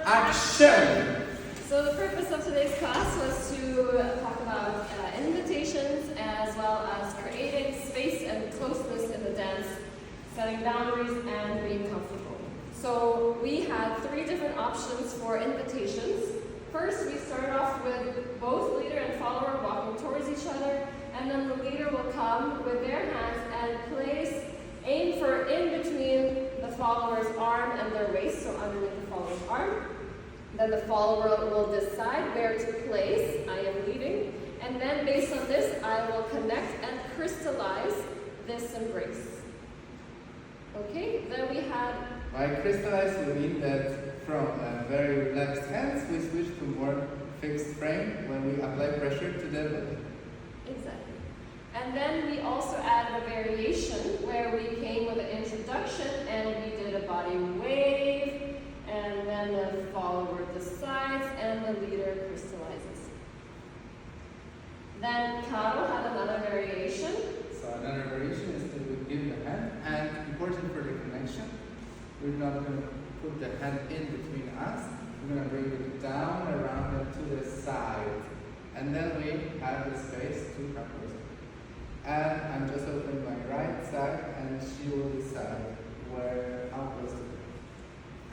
Action! So the purpose of today's class was to talk about invitations as well as creating space and closeness in the dance, setting boundaries, and being comfortable. So we had 3 different options for invitations. First, we started off with both leader and follower walking towards each other, and then the leader will come with their hands and aim for in between the follower's arm and their waist, so underneath the follower's arm. Then the follower will decide where to place. I am leading. And then based on this, I will connect and crystallize this embrace. Okay, then we had... By crystallize, we mean that from very relaxed hands, we switch to more fixed frame when we apply pressure to the body. Exactly. And then we also added a variation where we came with an introduction and we did a body wave, and then the follower decides and the leader crystallizes. Then Caro had another variation. So another variation is that we give the hand, and important for the connection, we're not going to put the hand in between us, we're going to bring it down, around, and to the side. And then we have the space to couples. And I'm just opening my right side, and she will decide how close to go.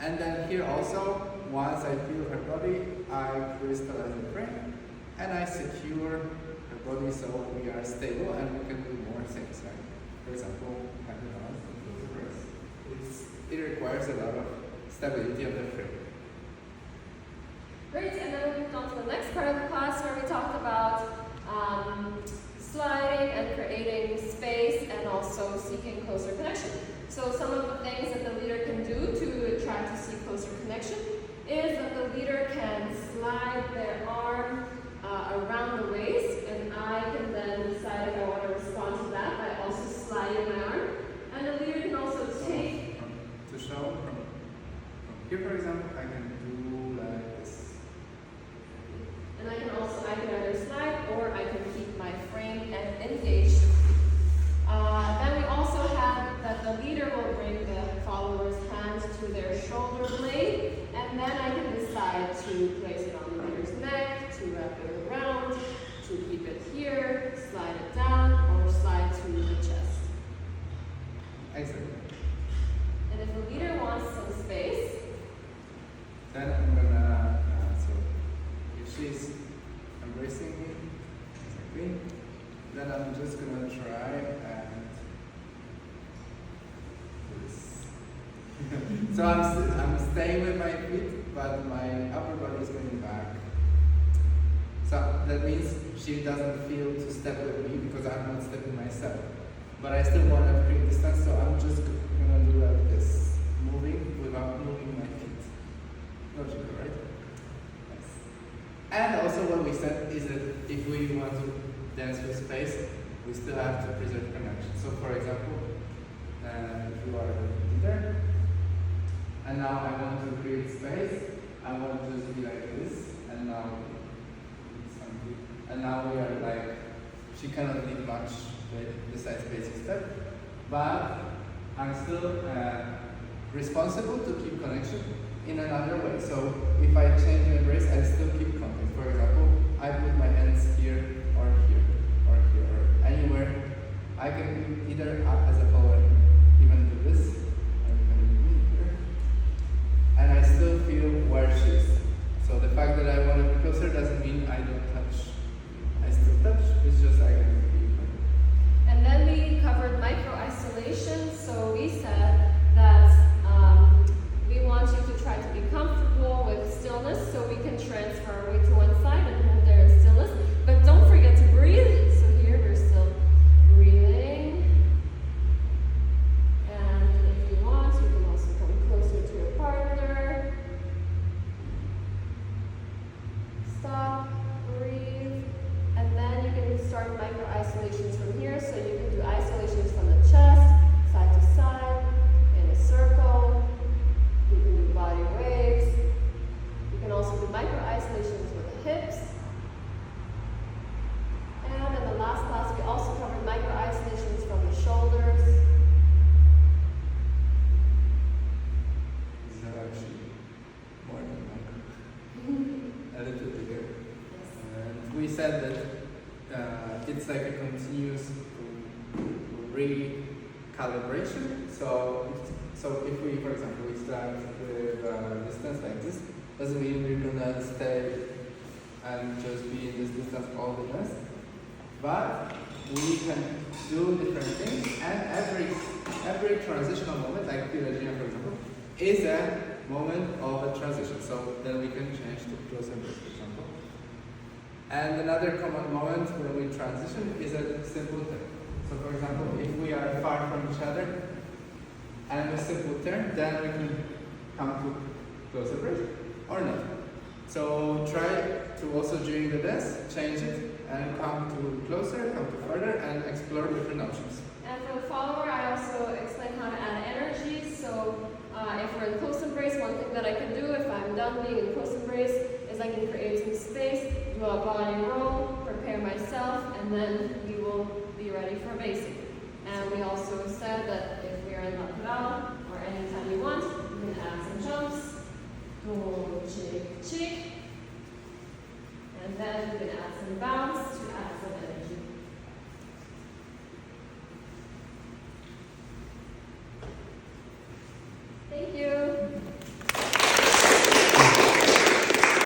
And then here also, once I feel her body, I crystallize the frame, and I secure her body so we are stable and we can do more things. Like, for example, having arms and close the breast. It requires a lot of stability of the frame. Great, and then we moved on to the next part of the class where we talked about sliding and creating space and also seeking closer connection. So some of the things that the leader can do to try to seek closer connection is that the leader can slide their arm around the waist, and I can then decide if I want to respond to that by also sliding my arm. And the leader can also take... To show from here, for example, I can do like this. And I can either slide or I can keep my frame and engaged. Then we also had that the leader will bring the follower's hands to their shoulder blade, and then I can decide to place it on the leader's neck, to wrap it around, to keep it here, slide it down, or slide to the chest. Excellent. And if the leader wants some space, then I'm gonna, so if she's embracing me, exactly, then I'm just gonna try and do this. So I'm staying with my feet, but my upper body is going back. So that means she doesn't feel to step with me because I'm not stepping myself. But I still want to create distance, so I'm just gonna do like this, moving without moving my feet. Logical, right? Yes. And also what we said is that if we want to dance with space, we still have to preserve connection. So for example, if you are the leader, and now I want to create space, I want to just be like this, and now we are like, she cannot leave much besides basic step, but I'm still responsible to keep connection in another way. So if I change the embrace, I still keep contact. For example, I put my hands here or here or here or anywhere. I can either as a follower even do this, or even be here, and I still feel where she is. So the fact that I want to be closer doesn't mean I don't touch. I still touch. It's just I can be. and then we covered micro-isolations. So we said that we want you to try to be comfortable with stillness, so we can transfer our weight to one side and hold there in stillness. But don't forget to breathe. So here we're still breathing. And if we said that it's like a continuous recalibration. So if we, for example, we start with distance like this, doesn't mean we're gonna stay and just be in this distance all the rest. But we can do different things, and every transitional moment, like Pyragina, for example, is a moment of a transition. So then we can change to close embrace, for example. And another common moment when we transition is a simple turn. So for example, if we are far from each other and a simple turn, then we can come to close embrace or not. So try to also during the dance change it and come to closer, come to further, and explore different options. And for the follower, I also explain how to add energy. So if we're in close embrace, one thing that I can do if I'm done being in close embrace is I can create some space, do a body roll, prepare myself, and then we will be ready for basic. And we also said that if we are in lateral, or anytime you want, you can add some jumps. Go chick, chick. And then we can add some bounce to add some energy.